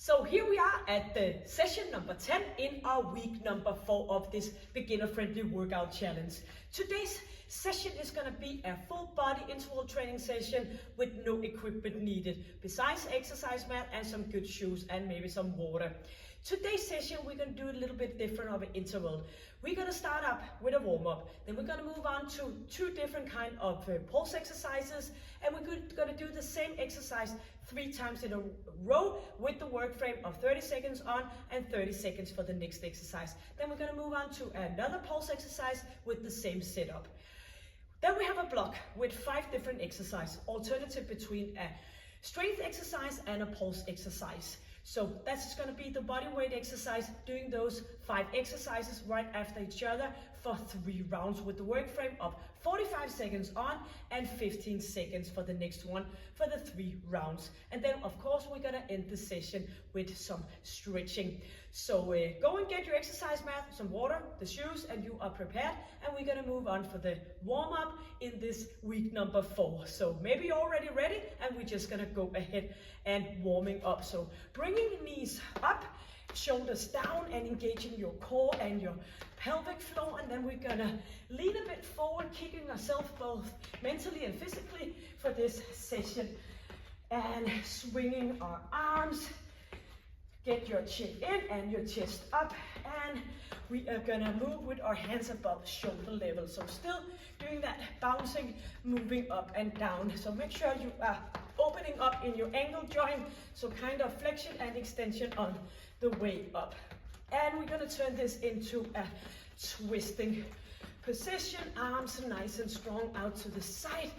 So here we are at the session number 10 in our week number 4 of this beginner-friendly workout challenge. Today's session is going to be a full body interval training session with no equipment needed, besides exercise mat and some good shoes and maybe some water. Today's session we're going to do a little bit different of an interval. We're going to start up with a warm-up, then we're going to move on to 2 different kind of pulse exercises, and we're going to do the same exercise 3 times in a row with the work frame of 30 seconds on and 30 seconds for the next exercise. Then we're going to move on to another pulse exercise with the same setup. Then we have a block with 5 different exercises, alternative between a strength exercise and a pulse exercise. So that's just going to be the body weight exercise, doing those 5 exercises right after each other for 3 rounds with the work frame of 45 seconds on and 15 seconds for the next one for the 3 rounds. And then of course we're going to end the session with some stretching. So go and get your exercise mat, some water, the shoes, and you are prepared. And we're going to move on for the warm-up in this week number 4. So maybe you're already ready, and we're just going to go ahead and warming up. So bringing the knees up, shoulders down, and engaging your core and your pelvic floor. And then we're going to lean a bit forward, kicking ourselves both mentally and physically for this session. And swinging our arms. Get your chin in and your chest up, and we are gonna move with our hands above shoulder level. So still doing that bouncing, moving up and down. So make sure you are opening up in your ankle joint, so kind of flexion and extension on the way up. And we're gonna turn this into a twisting position, arms nice and strong out to the side,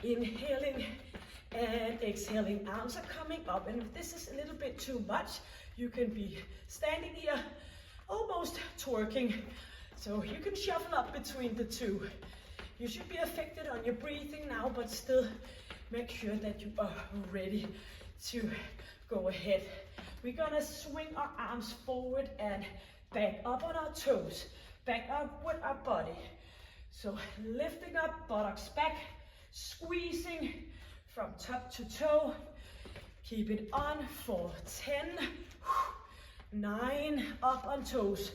inhaling and exhaling. Arms are coming up, and if this is a little bit too much, you can be standing here almost twerking, so you can shuffle up between the 2. You should be affected on your breathing now, but still make sure that you are ready to go ahead. We're gonna swing our arms forward and back up on our toes, back up with our body. So lifting up, buttocks back, squeezing from top to toe. Keep it on for 10, 9, up on toes.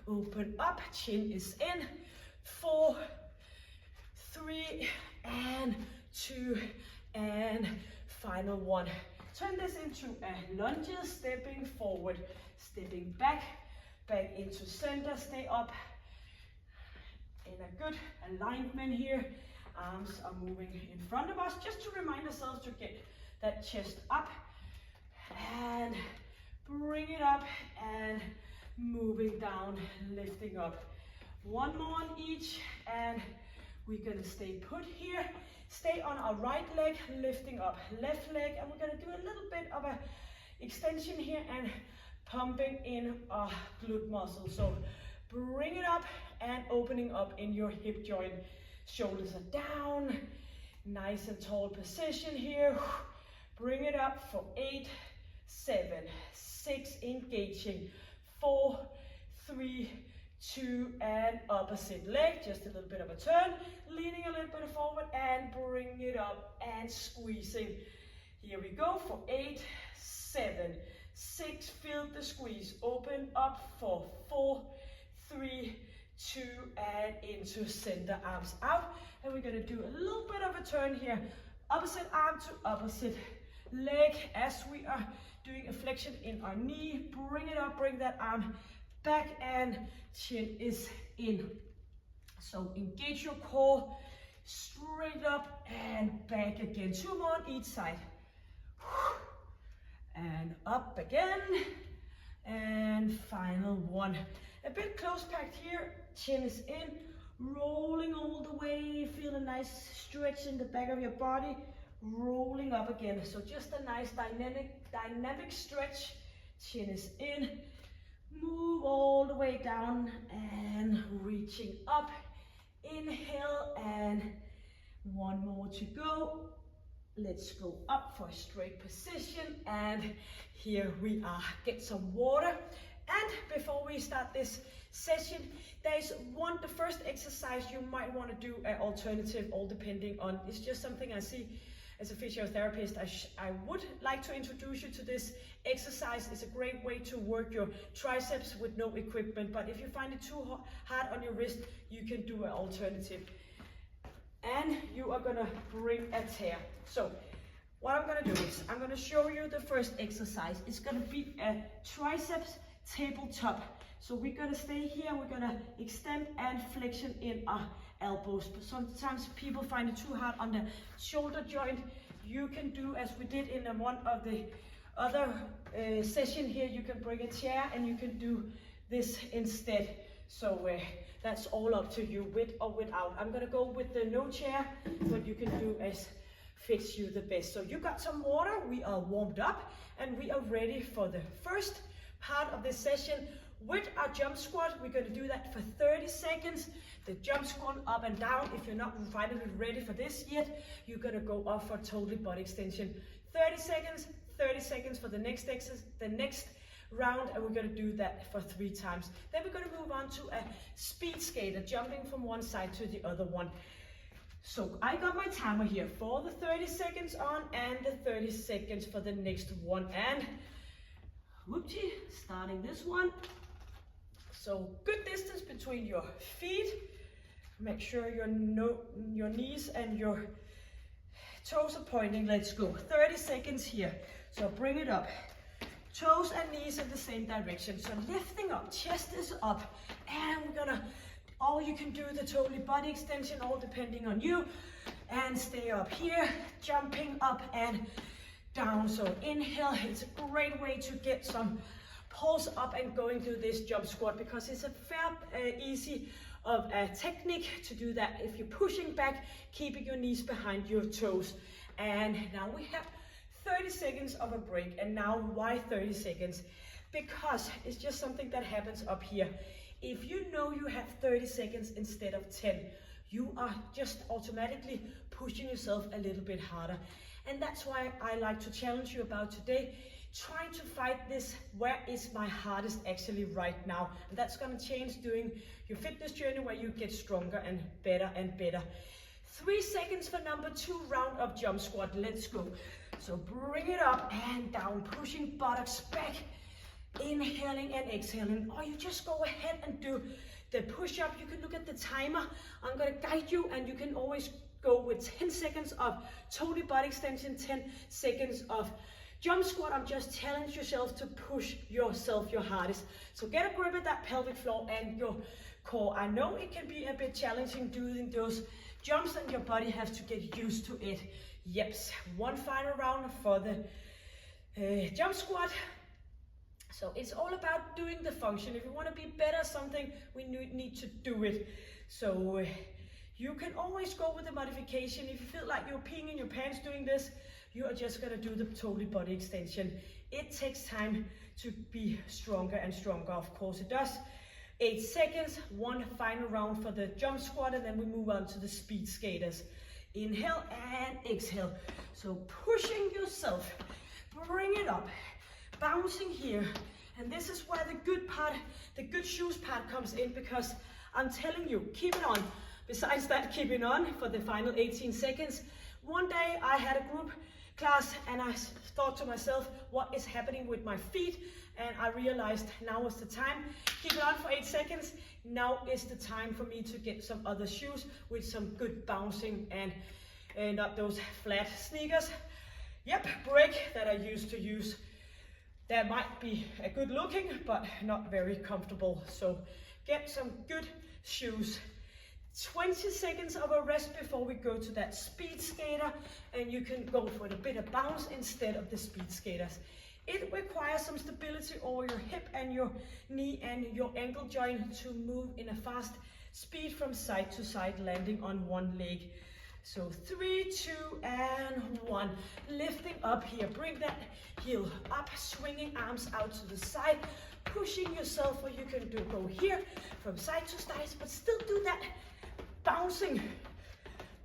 Open up, chin is in. 4, 3, and 2, and final 1. Turn this into a lunge, stepping forward, stepping back, back into center. Stay up in a good alignment here. Arms are moving in front of us, just to remind ourselves to get that chest up and bring it up and moving down, lifting up. 1 more on each, and we're gonna stay put here. Stay on our right leg, lifting up left leg, and we're gonna do a little bit of a extension here and pumping in our glute muscle. So bring it up and opening up in your hip joint. Shoulders are down, nice and tall position here. Bring it up for 8, 7, 6, engaging, 4, 3, 2, and opposite leg. Just a little bit of a turn, leaning a little bit forward and bring it up and squeezing. Here we go for 8, 7, 6, feel the squeeze. Open up for 4, 3, 2, and into center, arms out. And we're gonna do a little bit of a turn here, opposite arm to opposite leg as we are doing a flexion in our knee. Bring it up, bring that arm back, and chin is in. So engage your core, straight up and back again. 2 more on each side. And up again, and final 1. A bit close packed here, chin is in, rolling all the way. Feel a nice stretch in the back of your body, rolling up again. So just a nice dynamic stretch. Chin is in, move all the way down and reaching up. Inhale, and 1 more to go. Let's go up for a straight position, and here we are. Get some water. And before we start this session, there's the first exercise you might want to do an alternative, all depending on, it's just something I see as a physiotherapist, I would like to introduce you to this exercise. It's a great way to work your triceps with no equipment, but if you find it too hard on your wrist, you can do an alternative. And you are gonna bring a tear. So what I'm gonna do is, I'm gonna show you the first exercise. It's gonna be a triceps tabletop. So we're gonna stay here, we're gonna extend and flexion in our elbows. But sometimes people find it too hard on the shoulder joint. You can do as we did in one of the other session here. You can bring a chair and you can do this instead. So that's all up to you, with or without. I'm gonna go with the no chair, but you can do as fits you the best. So you got some water, we are warmed up, and we are ready for the first part of this session. With our jump squat, we're gonna do that for 30 seconds. The jump squat up and down. If you're not finally ready for this yet, you're gonna go off for total body extension. 30 seconds for the next exercise, the next round, and we're gonna do that for 3 times. Then we're gonna move on to a speed skater, jumping from one side to the other one. So I got my timer here for the 30 seconds on and the 30 seconds for the next one. And whoopsie, starting this one. So good distance between your feet. Make sure your knees and your toes are pointing. Let's go. 30 seconds here. So bring it up. Toes and knees in the same direction. So lifting up, chest is up. And we're gonna, all you can do the total body extension, all depending on you. And stay up here, jumping up and down. So inhale, it's a great way to get some pulse up and going through this jump squat, because it's a fair easy of a technique to do that if you're pushing back, keeping your knees behind your toes. And now we have 30 seconds of a break. And now why 30 seconds? Because it's just something that happens up here. If you know you have 30 seconds instead of 10, you are just automatically pushing yourself a little bit harder. And that's why I like to challenge you about today, trying to fight this, where is my hardest actually right now? And that's gonna change during your fitness journey, where you get stronger and better and better. 3 seconds for number 2 round of jump squat. Let's go. So bring it up and down, pushing buttocks back, inhaling and exhaling. Or you just go ahead and do the push-up. You can look at the timer. I'm gonna guide you, and you can always go with 10 seconds of total body extension, 10 seconds of jump squat. I'm just challenge yourself to push yourself your hardest. So get a grip at that pelvic floor and your core. I know it can be a bit challenging doing those jumps, and your body has to get used to it. Yep, one final round for the jump squat. So it's all about doing the function. If you want to be better at something, we need to do it. So you can always go with the modification. If you feel like you're peeing in your pants doing this, you are just going to do the total body extension. It takes time to be stronger and stronger. Of course it does. 8 seconds, one final round for the jump squat, and then we move on to the speed skaters. Inhale and exhale. So pushing yourself, bring it up, bouncing here. And this is where the good part, the good shoes part comes in, because I'm telling you, keep it on. Besides that, keep it on for the final 18 seconds. One day I had a group class and I thought to myself, what is happening with my feet? And I realized now is the time. Keep it on for 8 seconds. Now is the time for me to get some other shoes with some good bouncing and not those flat sneakers. Yep, break that I used to use. That might be a good looking, but not very comfortable. So get some good shoes. 20 seconds of a rest before we go to that speed skater, and you can go for a bit of bounce instead of the speed skaters. It requires some stability over your hip and your knee and your ankle joint to move in a fast speed from side to side, landing on one leg. So 3, 2, and 1. Lifting up here, bring that heel up, swinging arms out to the side, pushing yourself, or you can go here from side to side, but still do that bouncing.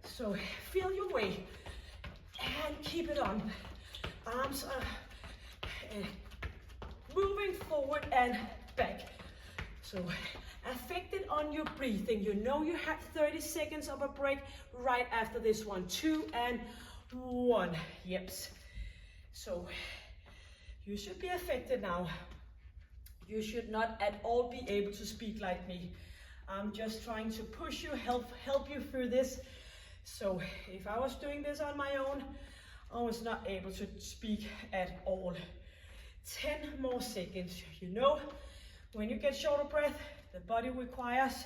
So feel your way and keep it on. Arms are moving forward and back. So affect it on your breathing. You know you have 30 seconds of a break right after this one. 2 and 1. Yep. So you should be affected now. You should not at all be able to speak like me. I'm just trying to push you, help you through this. So if I was doing this on my own, I was not able to speak at all. 10 more seconds. You know, when you get short of breath, the body requires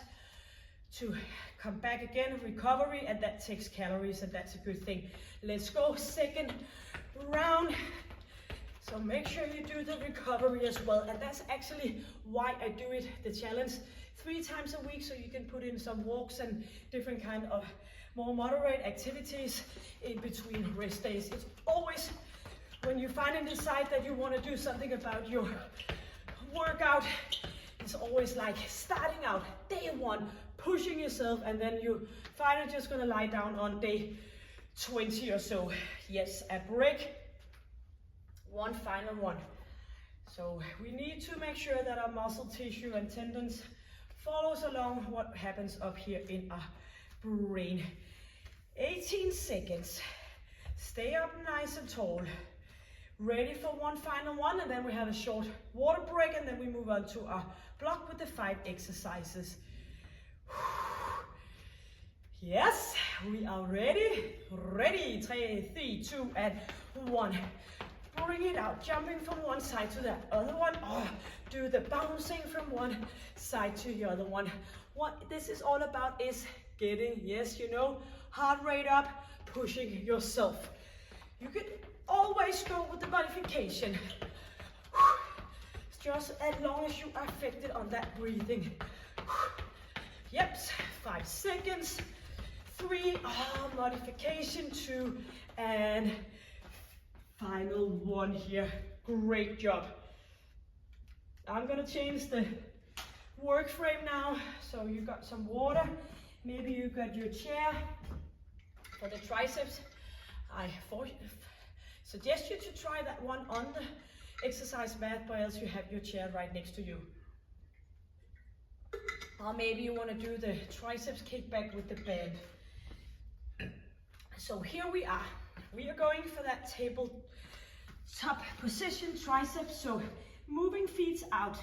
to come back again, recovery, and that takes calories, and that's a good thing. Let's go, second round. So make sure you do the recovery as well, and that's actually why I do it, the challenge, 3 times a week, so you can put in some walks and different kind of more moderate activities in between rest days. It's always when you finally decide that you want to do something about your workout, it's always like starting out day 1, pushing yourself, and then you finally just gonna lie down on day 20 or so. Yes, a break. One final one. So we need to make sure that our muscle tissue and tendons follows along what happens up here in our brain. 18 seconds. Stay up nice and tall. Ready for one final one, and then we have a short water break, and then we move on to our block with the 5 exercises. Yes, we are ready. Ready. 3, 2, and 1. Bring it out, jumping from one side to the other one. Oh, do the bouncing from one side to the other one. What this is all about is getting, yes, you know, heart rate up, pushing yourself. You can always go with the modification. Just as long as you are affected on that breathing. Yep, 5 seconds. 3, modification, 2, and final 1 here. Great job. I'm gonna change the work frame now. So you got some water. Maybe you got your chair. For the triceps, I suggest you to try that one on the exercise mat, or else you have your chair right next to you. Or maybe you want to do the triceps kickback with the band. So here we are. We are going for that tabletop position, triceps. So moving feet out,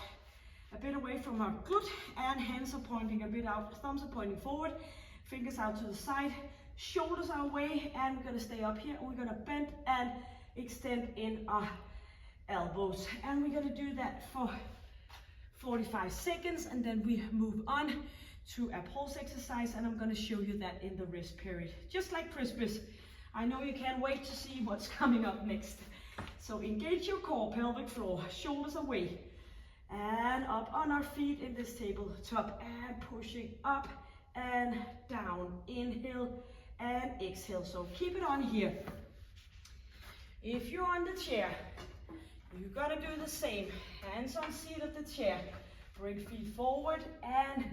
a bit away from our glute, and hands are pointing a bit out, thumbs are pointing forward, fingers out to the side, shoulders are away, and we're gonna stay up here. We're gonna bend and extend in our elbows. And we're gonna do that for 45 seconds, and then we move on to a pulse exercise, and I'm gonna show you that in the rest period. Just like Christmas. I know you can't wait to see what's coming up next. So engage your core, pelvic floor, shoulders away, and up on our feet in this tabletop, and pushing up and down. Inhale and exhale. So keep it on here. If you're on the chair, you gotta do the same. Hands on seat of the chair. Bring feet forward and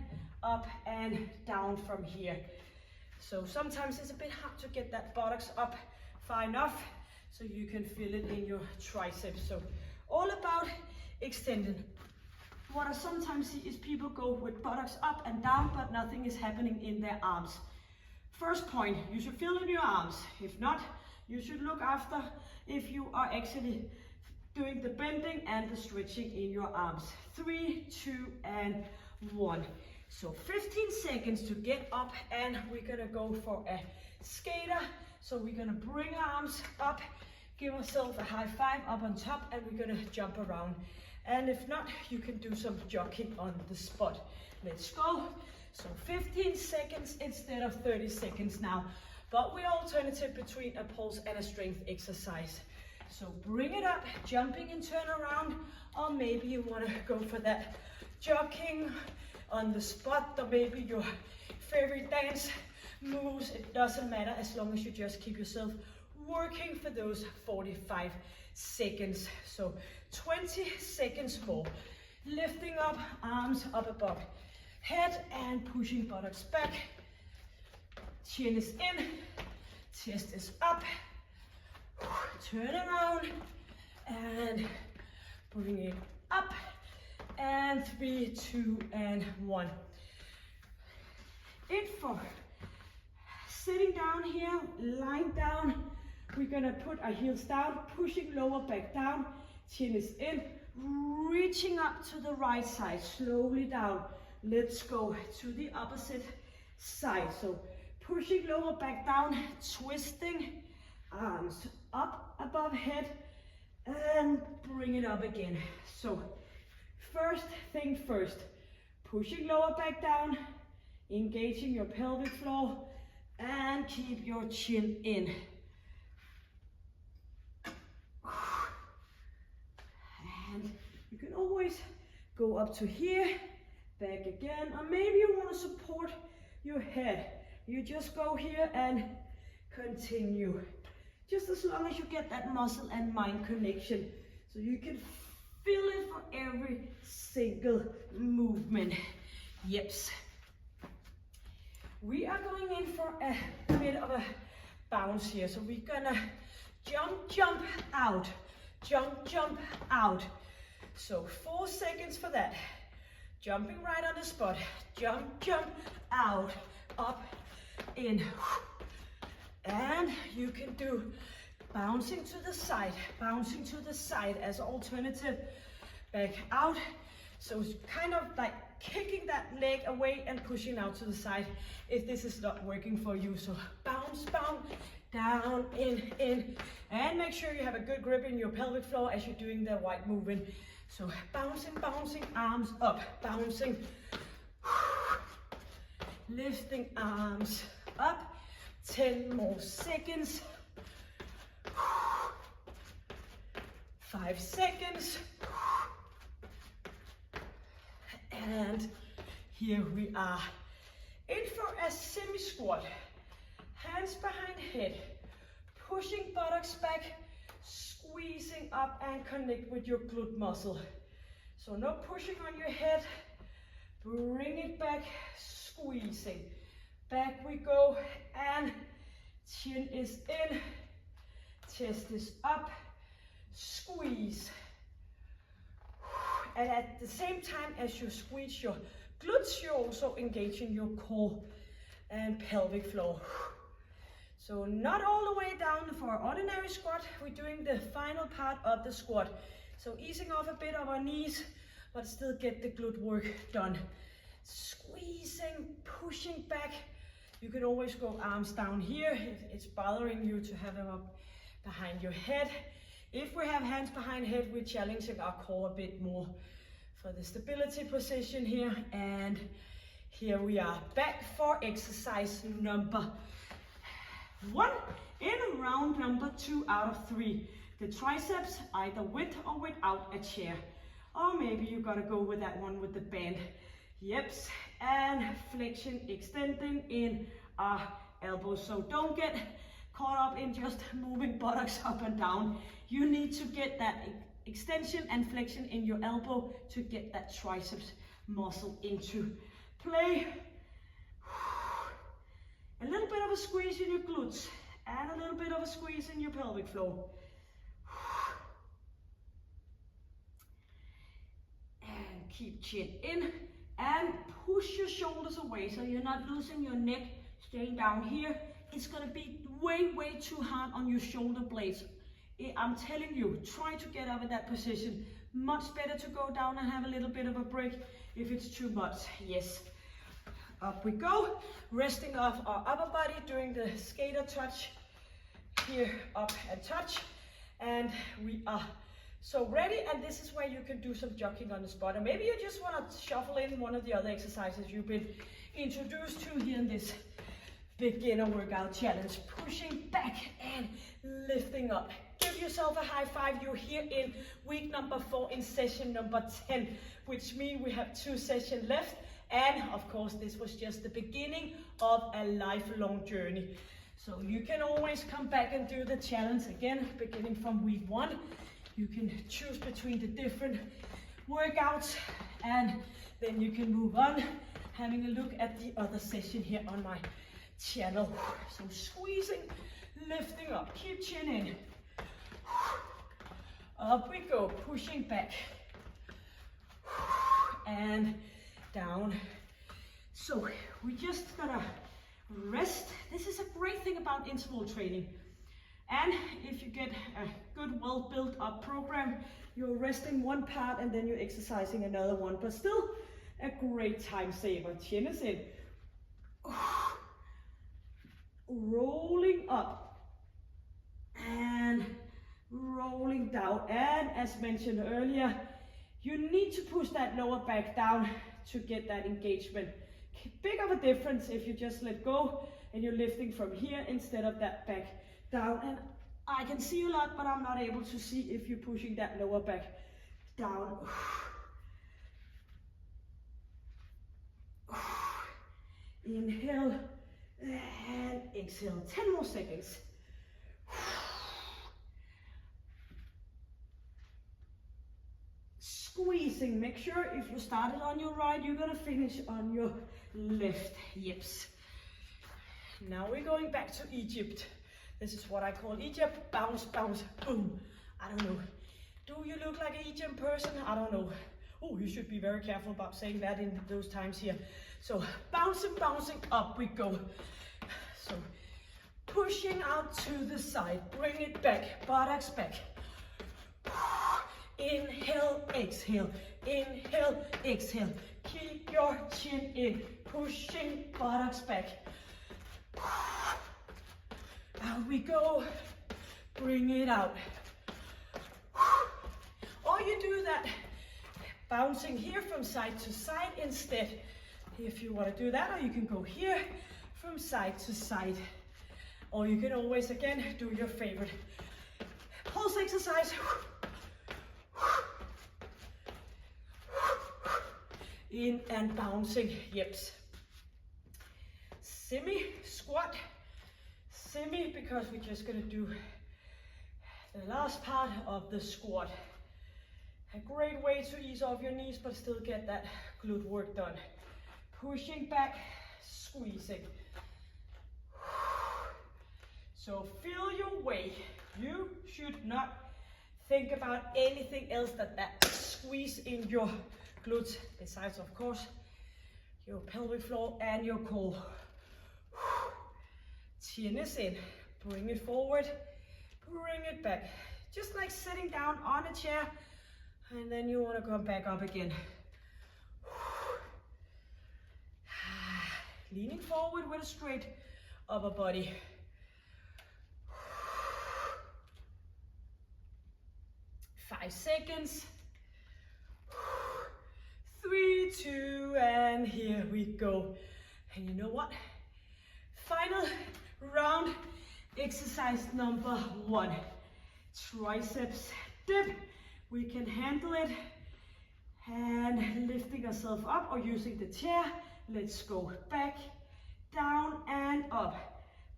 up and down from here. So sometimes it's a bit hard to get that buttocks up far enough so you can feel it in your triceps. So all about extending. What I sometimes see is people go with buttocks up and down, but nothing is happening in their arms. First point, you should feel in your arms. If not, you should look after if you are actually doing the bending and the stretching in your arms. 3, 2, and 1. So 15 seconds to get up, and we're gonna go for a skater. So we're gonna bring arms up, give ourselves a high five up on top, and we're gonna jump around. And if not, you can do some jogging on the spot. Let's go. So 15 seconds instead of 30 seconds now. But we're alternative between a pulse and a strength exercise. So bring it up, jumping and turn around, or maybe you want to go for that jogging on the spot, or maybe your favorite dance moves. It doesn't matter as long as you just keep yourself working for those 45 seconds. So 20 seconds more. Lifting up, arms up above head, and pushing buttocks back. Chin is in, chest is up. Turn around and bring it up, and 3, 2, and 1. It for sitting down here, lying down, we're gonna put our heels down, pushing lower back down, chin is in, reaching up to the right side, slowly down. Let's go to the opposite side. So pushing lower back down, twisting, arms up above head, and bring it up again. So first thing first, pushing lower back down, engaging your pelvic floor, and keep your chin in. And you can always go up to here, back again, or maybe you want to support your head. You just go here and continue. Just as long as you get that muscle and mind connection, so you can feel it for every single movement. Yeps. We are going in for a bit of a bounce here. So we're gonna jump out, jump out. So 4 seconds for that. Jumping right on the spot. Jump out, up, in. And you can do bouncing to the side as alternative. Back out. So it's kind of like kicking that leg away and pushing out to the side if this is not working for you. So bounce, down, in, and make sure you have a good grip in your pelvic floor as you're doing the wide movement. So bouncing, arms up, bouncing, lifting arms up, 10 more seconds, 5 seconds, and here we are. In for a semi-squat, hands behind head, pushing buttocks back, squeezing up and connect with your glute muscle. So no pushing on your head, bring it back, squeezing. Back we go, and chin is in, chest is up, squeeze. And at the same time as you squeeze your glutes, you're also engaging your core and pelvic floor. So not all the way down for our ordinary squat, we're doing the final part of the squat. So easing off a bit of our knees, but still get the glute work done. Squeezing, pushing back. You can always go arms down here if it's bothering you to have them up behind your head. If we have hands behind head, we're challenging our core a bit more for the stability position here. And here we are back for exercise number 1 in round number 2 out of 3. The triceps either with or without a chair. Or maybe you gotta go with that one with the band. Yeps, and flexion extending in our elbows. So don't get caught up in just moving buttocks up and down. You need to get that extension and flexion in your elbow to get that triceps muscle into play. A little bit of a squeeze in your glutes and a little bit of a squeeze in your pelvic floor. And keep chin in and push your shoulders away so you're not losing your neck, staying down here. It's gonna be way too hard on your shoulder blades. I'm telling you, try to get up in that position. Much better to go down and have a little bit of a break if it's too much. Yes. Up we go, resting off our upper body, doing the skater touch. Here, up and touch. And we are so ready, and this is where you can do some jogging on the spot. Or maybe you just want to shuffle in one of the other exercises you've been introduced to here in this beginner workout challenge. Pushing back and lifting up. Give yourself a high five. You're here in week number 4 in session number 10, which means we have 2 sessions left. And of course, this was just the beginning of a lifelong journey. So you can always come back and do the challenge again, beginning from week 1. You can choose between the different workouts, and then you can move on, having a look at the other session here on my channel. So squeezing, lifting up, keep chin in. Up we go, pushing back. And down. So we just gotta rest. This is a great thing about interval training. And if you get a good, well built up program, you're resting one part and then you're exercising another one, but still a great time saver. Chin is in. Rolling up and rolling down. And as mentioned earlier, you need to push that lower back down to get that engagement. Big of a difference if you just let go and you're lifting from here instead of that back down. And I can see a lot, but I'm not able to see if you're pushing that lower back down. Inhale and exhale. 10 more seconds. Squeezing. Make sure if you started on your right, you're gonna finish on your left. Yips. Now we're going back to Egypt. This is what I call Egypt. Bounce, bounce, boom. I don't know. Do you look like an Egyptian person? I don't know. Oh, you should be very careful about saying that in those times here. So bouncing, bouncing, up we go. So pushing out to the side. Bring it back. Buttocks back. Inhale, exhale. Inhale, exhale. Keep your chin in. Pushing buttocks back. Out we go. Bring it out. Or you do that bouncing here from side to side instead, if you want to do that, or you can go here from side to side. Or you can always, again, do your favorite pulse exercise. In and bouncing, yips. Semi squat. Semi, because we're just gonna do the last part of the squat. A great way to ease off your knees, but still get that glute work done. Pushing back, squeezing. So feel your way. You should not think about anything else than that squeeze in your glutes, besides of course your pelvic floor and your core. Chin is in. Bring it forward, bring it back. Just like sitting down on a chair, and then you want to come back up again. Leaning forward with a straight upper body. 5 seconds. 3, 2, and here we go. And you know what? Final round, exercise number 1. Triceps dip. We can handle it. And lifting ourselves up or using the chair. Let's go back, down and up.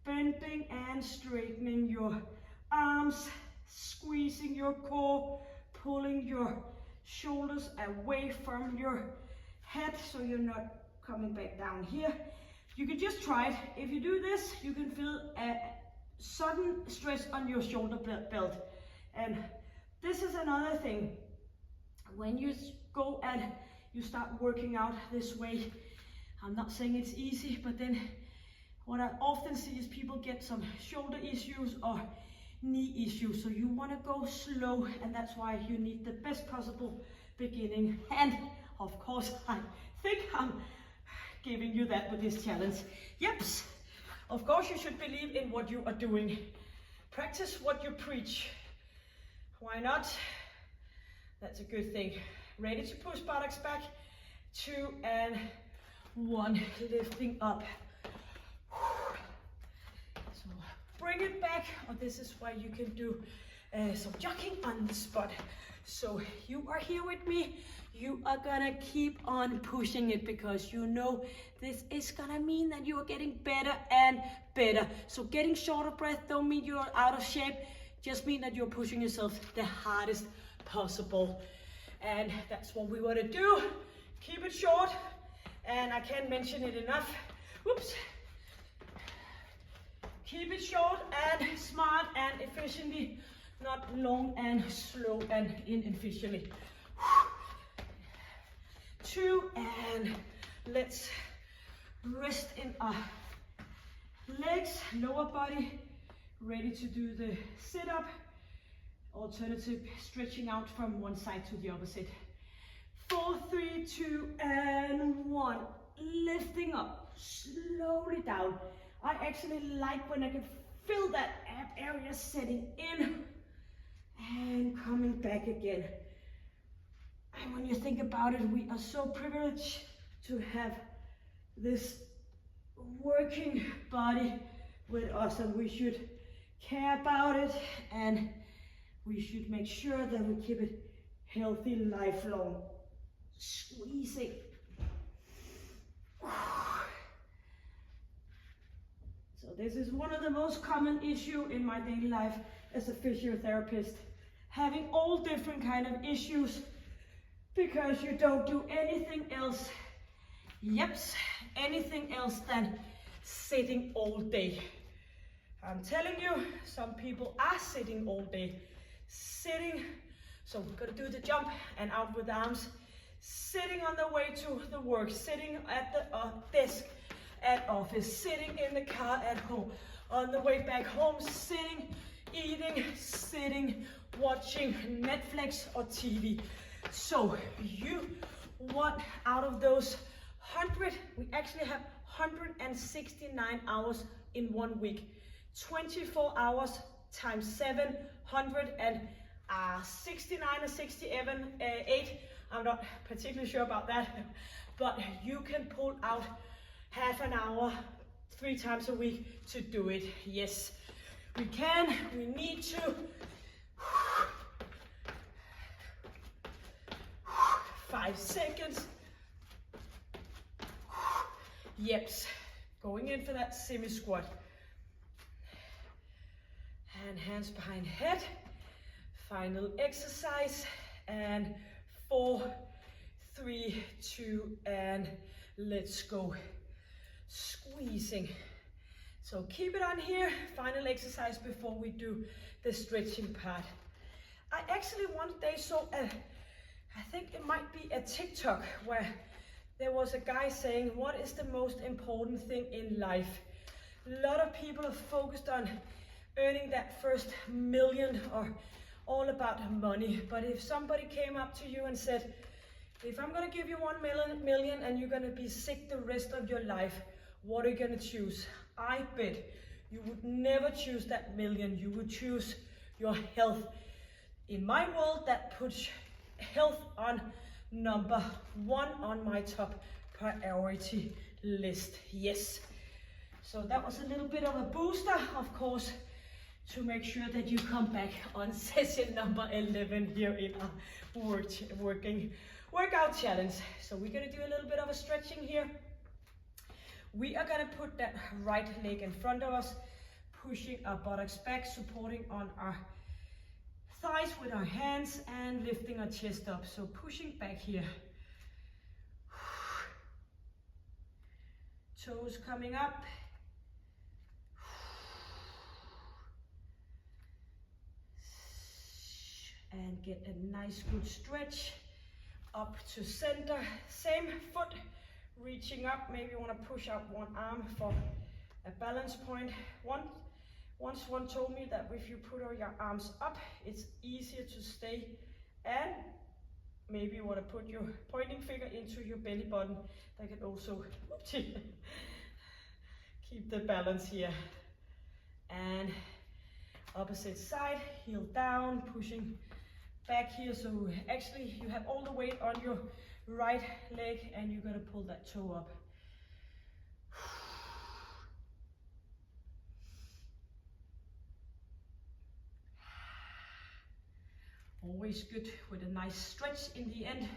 Bending and straightening your arms, squeezing your core, pulling your shoulders away from your head so you're not coming back down here. You can just try it. If you do this, you can feel a sudden stress on your shoulder belt. And this is another thing. When you go and you start working out this way, I'm not saying it's easy, but then what I often see is people get some shoulder issues or knee issues. So you want to go slow, and that's why you need the best possible beginning. And of course, I think I'm giving you that with this challenge. Yep, of course you should believe in what you are doing. Practice what you preach. Why not? That's a good thing. Ready to push buttocks back. 2 and 1. Lifting up. So bring it back. Or this is why you can do some jogging on the spot. So you are here with me. You are gonna keep on pushing it, because you know this is gonna mean that you are getting better and better. So getting short of breath don't mean you're out of shape. Just mean that you're pushing yourself the hardest possible. And that's what we want to do. Keep it short. And I can't mention it enough. Whoops. Keep it short and smart and efficiently, not long and slow and inefficiently. 2 and let's rest in our legs, lower body Ready to do the sit-up. Alternative stretching out from one side to the opposite. 4, 3, 2, and 1. Lifting up, slowly down. I actually like when I can feel that ab area setting in and coming back again. And when you think about it, we are so privileged to have this working body with us, and we should care about it, and we should make sure that we keep it healthy lifelong. Squeezing. So this is one of the most common issues in my daily life as a physiotherapist. Having all different kind of issues because you don't do anything else. Yep, anything else than sitting all day. I'm telling you, some people are sitting all day. Sitting, so we're gonna do the jump and out with the arms. Sitting on the way to the work, sitting at the desk at office, sitting in the car at home, on the way back home, sitting, eating, sitting, watching Netflix or TV. So you want out of those 100, we actually have 169 hours in 1 week. 24 hours times 7, 169 or 67, 8. I'm not particularly sure about that, but you can pull out half an hour 3 times a week to do it. Yes, we can, we need to. 5 seconds. Yep, going in for that semi-squat. And hands behind head. Final exercise. And 4, 3, 2, and let's go. Squeezing. So keep it on here. Final exercise before we do the stretching part. I actually one day saw I think it might be a TikTok where there was a guy saying, what is the most important thing in life? A lot of people are focused on earning that first million or all about money. But if somebody came up to you and said, if I'm gonna give you 1 million and you're gonna be sick the rest of your life, what are you gonna choose? I bet you would never choose that million. You would choose your health. In my world, that puts health on number 1 on my top priority list. Yes. So that was a little bit of a booster, of course, to make sure that you come back on session number 11 here in our workout challenge. So we're gonna do a little bit of a stretching here. We are gonna put that right leg in front of us, pushing our buttocks back, supporting on our thighs with our hands and lifting our chest up. So pushing back here. Toes coming up. And get a nice good stretch up to center. Same foot reaching up. Maybe you want to push out one arm for a balance point. Once one told me that if you put all your arms up, it's easier to stay, and maybe you want to put your pointing finger into your belly button. That can also keep the balance here. And opposite side, heel down, pushing back here. So actually you have all the weight on your right leg and you're going to pull that toe up. Always good with a nice stretch in the end,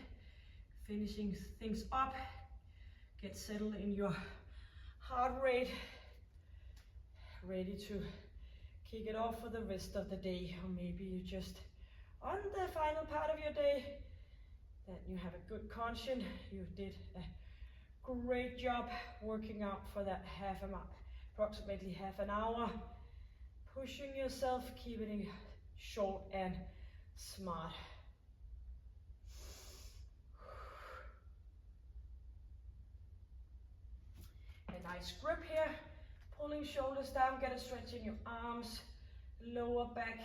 finishing things up. Get settled in your heart rate, ready to kick it off for the rest of the day. Or maybe you just on the final part of your day that you have a good conscience. You did a great job working out for that approximately half an hour, pushing yourself, keeping it short and smart. A nice grip here, pulling shoulders down, get a stretch in your arms, lower back,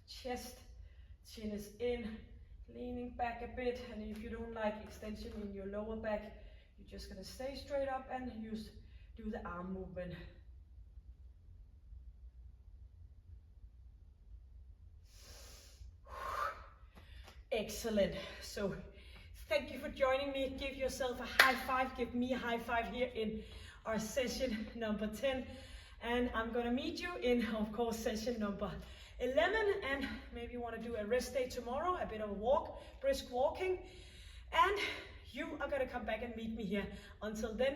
chest, chin is in, leaning back a bit. And if you don't like extension in your lower back, you're just gonna stay straight up and do the arm movement. Excellent. So thank you for joining me. Give yourself a high five. Give me a high five here in our session number 10. And I'm gonna meet you in, of course, session number 11. And maybe you wanna do a rest day tomorrow, a bit of a walk, brisk walking. And you are gonna come back and meet me here. Until then,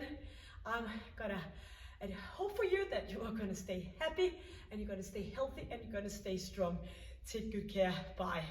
I'm gonna hope for you that you are gonna stay happy and you're gonna stay healthy and you're gonna stay strong. Take good care. Bye.